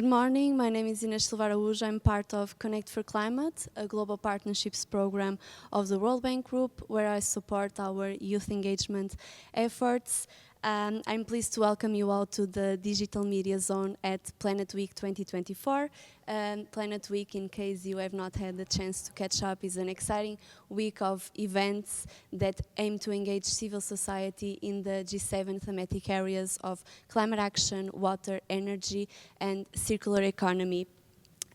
morning, my name is Inês Silva Araújo. I'm part of Connect for Climate, a global partnerships program of the World Bank Group, where I support our youth engagement efforts. I'm pleased to welcome you all to the Digital Media Zone at Planet Week 2024. Planet Week, in case you have not had the chance to catch up, is an exciting week of events that aim to engage civil society in the G7 thematic areas of climate action, water, energy, and circular economy.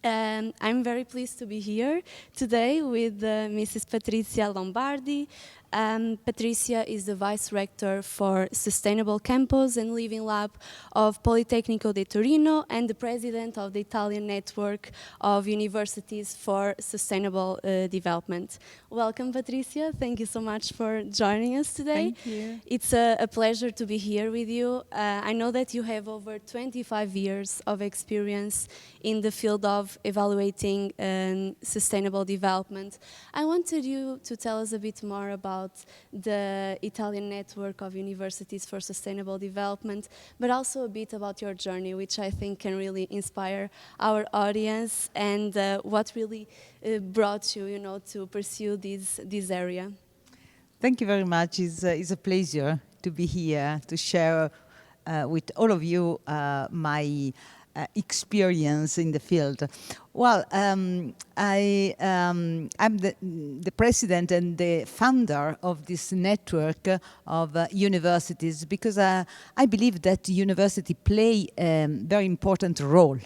I'm very pleased to be here today with Mrs. Patrizia Lombardi. Patrizia is the Vice Rector for Sustainable Campus and Living Lab of Politecnico di Torino and the President of the Italian Network of Universities for Sustainable Development. Welcome, Patrizia. Thank you so much for joining us today. Thank you. It's a pleasure to be here with you. I know that you have over 25 years of experience in the field of evaluating sustainable development. I wanted you to tell us a bit more about the Italian Network of Universities for Sustainable Development, but also a bit about your journey, which I think can really inspire our audience, and what really brought you, to pursue this area. Thank you very much. It's a pleasure to be here to share with all of you my experience in the field. Well, I'm the president and the founder of this network of universities because I believe that university play a very important role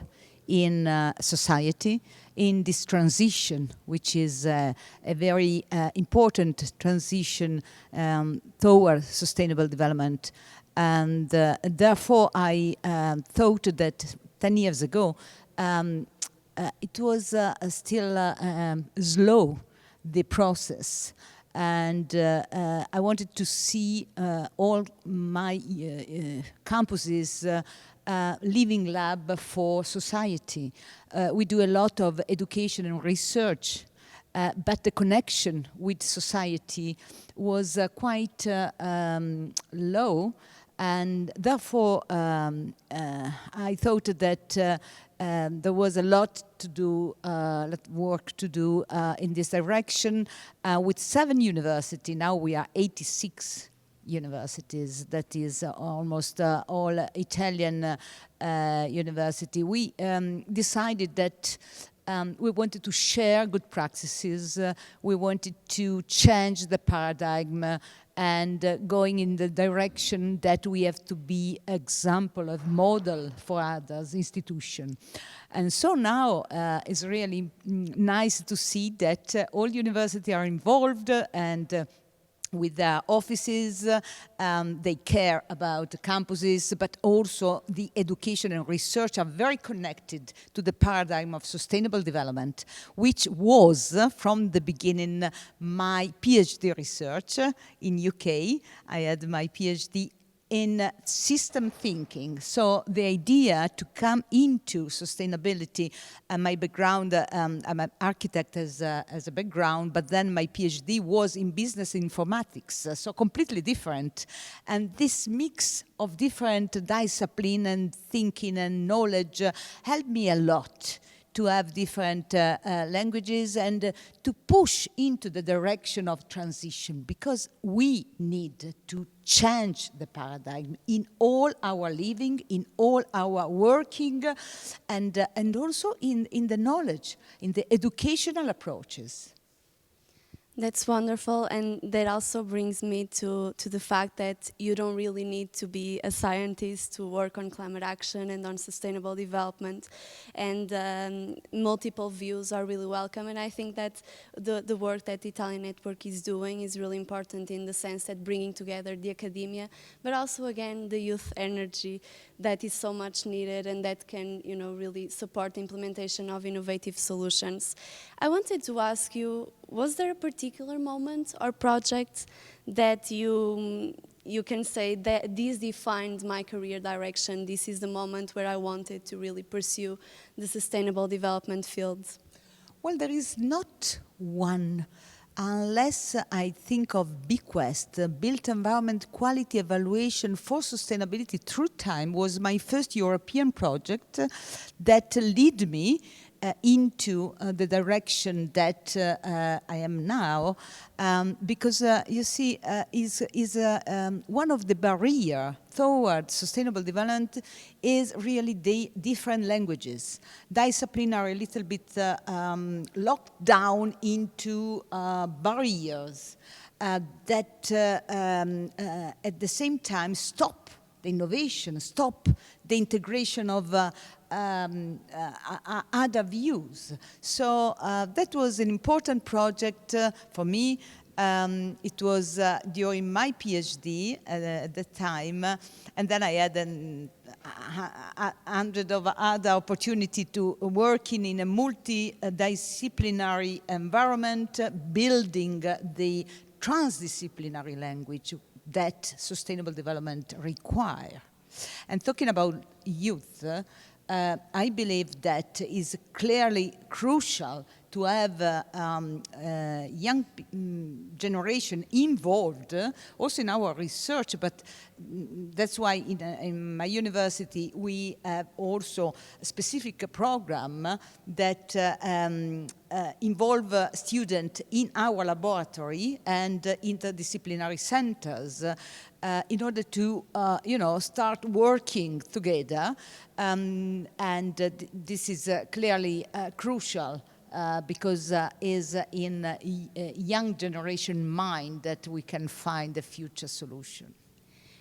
in society, in this transition, which is a very important transition toward sustainable development. And therefore, I thought that 10 years ago, it was still slow, the process. And I wanted to see all my campuses living lab for society. We do a lot of education and research, but the connection with society was quite low, and therefore I thought that there was a lot to do, work to do in this direction. With 7 universities, now we are 86 universities, that is almost all Italian university. We decided that we wanted to share good practices, we wanted to change the paradigm and going in the direction that we have to be example of model for others, institution. And so now it's really nice to see that all universities are involved and with their offices, they care about the campuses, but also the education and research are very connected to the paradigm of sustainable development, which was from the beginning my PhD research in UK. I had my PhD in system thinking. So the idea to come into sustainability, my background, I'm an architect as a background, but then my PhD was in business informatics, so completely different. And this mix of different discipline and thinking and knowledge helped me a lot to have different languages and to push into the direction of transition, because we need to change the paradigm in all our living, in all our working, and also in the knowledge, in the educational approaches. That's wonderful, and that also brings me to the fact that you don't really need to be a scientist to work on climate action and on sustainable development, and multiple views are really welcome. And I think that the work that the Italian Network is doing is really important in the sense that bringing together the academia, but also again the youth energy that is so much needed and that can really support the implementation of innovative solutions. I wanted to ask you, was there a particular moment or project that you can say that this defined my career direction, this is the moment where I wanted to really pursue the sustainable development field? Well, there is not one unless I think of Bequest, Built Environment Quality Evaluation for Sustainability Through Time was my first European project that led me into the direction that I am now, because you see, is one of the barrier toward sustainable development is really the different languages. Discipline are a little bit locked down into barriers that at the same time stop the innovation, stop the integration of other views. So that was an important project for me. It was during my PhD at the time, and then I had a hundred of other opportunity to work in a multidisciplinary environment, building the transdisciplinary language that sustainable development require. And talking about youth, I believe that is clearly crucial to have young generation involved, also in our research, but that's why in my university we have also a specific program that involve students in our laboratory and interdisciplinary centers in order to, start working together. This is clearly crucial because is in a young generation mind that we can find a future solution.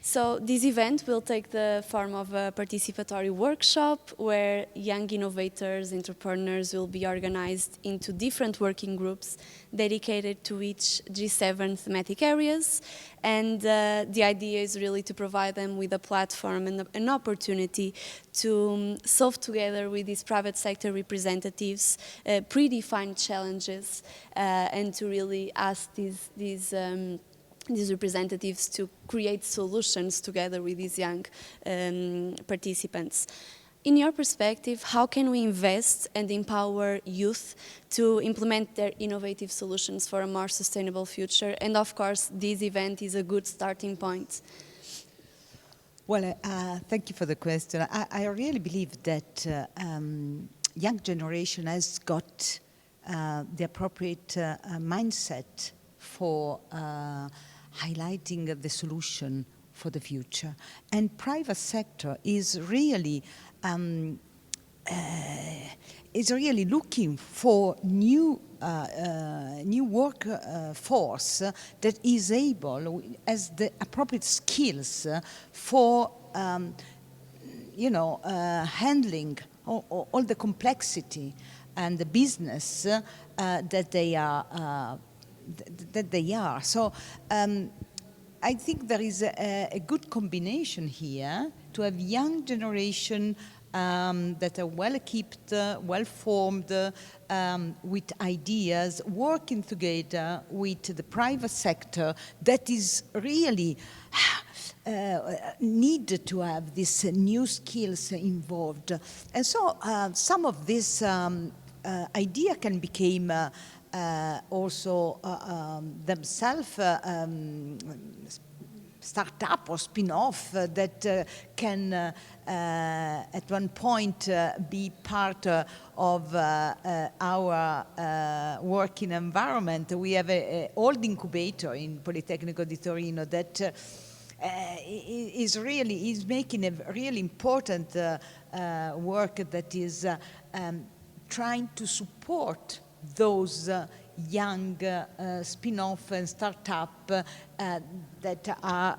So this event will take the form of a participatory workshop where young innovators, entrepreneurs will be organized into different working groups dedicated to each G7 thematic areas. And the idea is really to provide them with a platform and an opportunity to solve together with these private sector representatives predefined challenges and to really ask these representatives to create solutions together with these young participants. In your perspective, how can we invest and empower youth to implement their innovative solutions for a more sustainable future? And of course, this event is a good starting point. Well, thank you for the question. I really believe that young generation has got the appropriate mindset for highlighting the solution for the future. And private sector is really looking for new workforce that is able, as the appropriate skills for handling all the complexity and the business that they are. So I think there is a good combination here to have young generation that are well-equipped, well-formed, with ideas, working together with the private sector that is really need to have these new skills involved. And so some of this idea can become also themselves startup or spin-off that can at one point be part of our working environment. We have an old incubator in Politecnico di Torino that is making a really important work that is trying to support those young spin-off and startup that are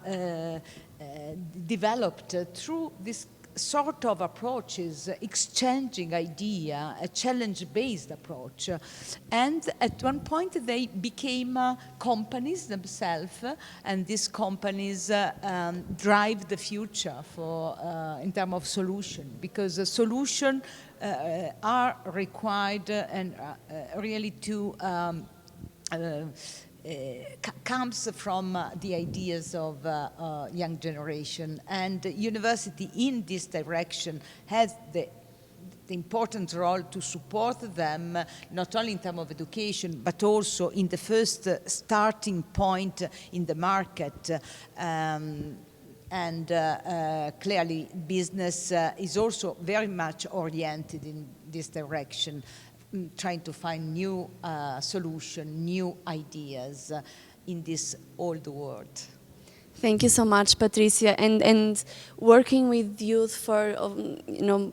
developed through this sort of approaches, exchanging idea, a challenge-based approach. And at one point they became companies themselves, and these companies drive the future for in terms of solution, because the solution are required and really to comes from the ideas of young generation, and university in this direction has the important role to support them, not only in terms of education, but also in the first starting point in the market. Clearly, business is also very much oriented in this direction, trying to find new solutions, new ideas in this old world. Thank you so much, Patricia. And working with youth for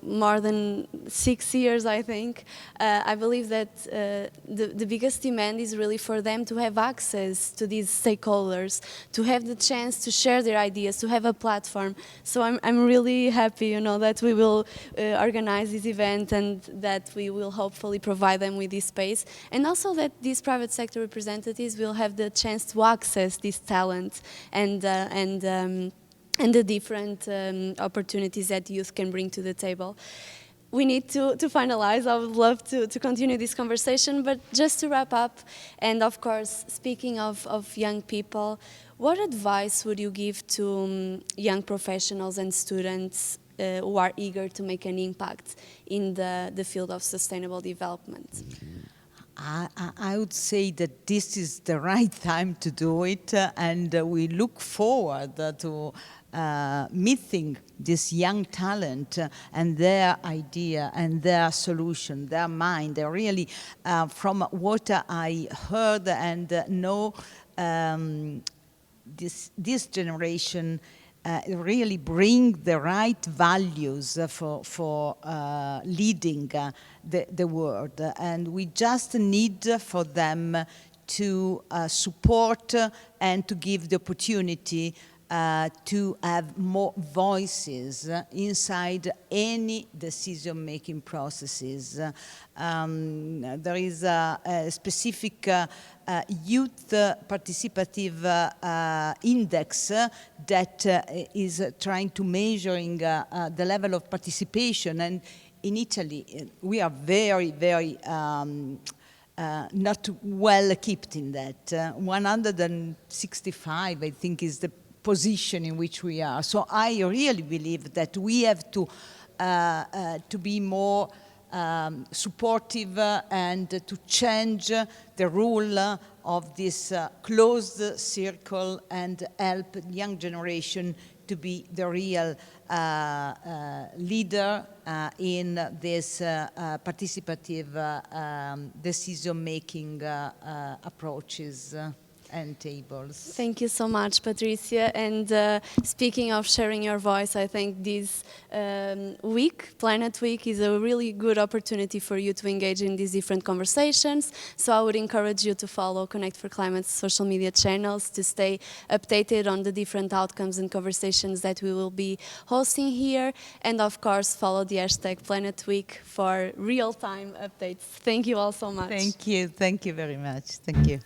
more than 6 years, I think, I believe that the biggest demand is really for them to have access to these stakeholders, to have the chance to share their ideas, to have a platform. So I'm really happy, that we will organize this event and that we will hopefully provide them with this space, and also that these private sector representatives will have the chance to access this talent and the different opportunities that youth can bring to the table. We need to finalize. I would love to continue this conversation, but just to wrap up, and of course, speaking of young people, what advice would you give to young professionals and students who are eager to make an impact in the field of sustainable development? I would say that this is the right time to do it, and we look forward to meeting this young talent and their idea and their solution, their mind. They're really, from what I heard and know, this generation really bring the right values for leading the world, and we just need for them to support and to give the opportunity to have more voices inside any decision-making processes. There is a specific youth participative index that is trying to measuring the level of participation, and in Italy we are very, very not well equipped in that. 165, I think, is the position in which we are. So I really believe that we have to be more supportive and to change the rule of this closed circle and help the young generation to be the real leader in this participative decision-making approaches and tables. Thank you so much, Patricia. And speaking of sharing your voice, I think this week, Planet Week, is a really good opportunity for you to engage in these different conversations. So I would encourage you to follow Connect for Climate's social media channels to stay updated on the different outcomes and conversations that we will be hosting here. And of course, follow the hashtag Planet Week for real-time updates. Thank you all so much. Thank you. Thank you very much. Thank you.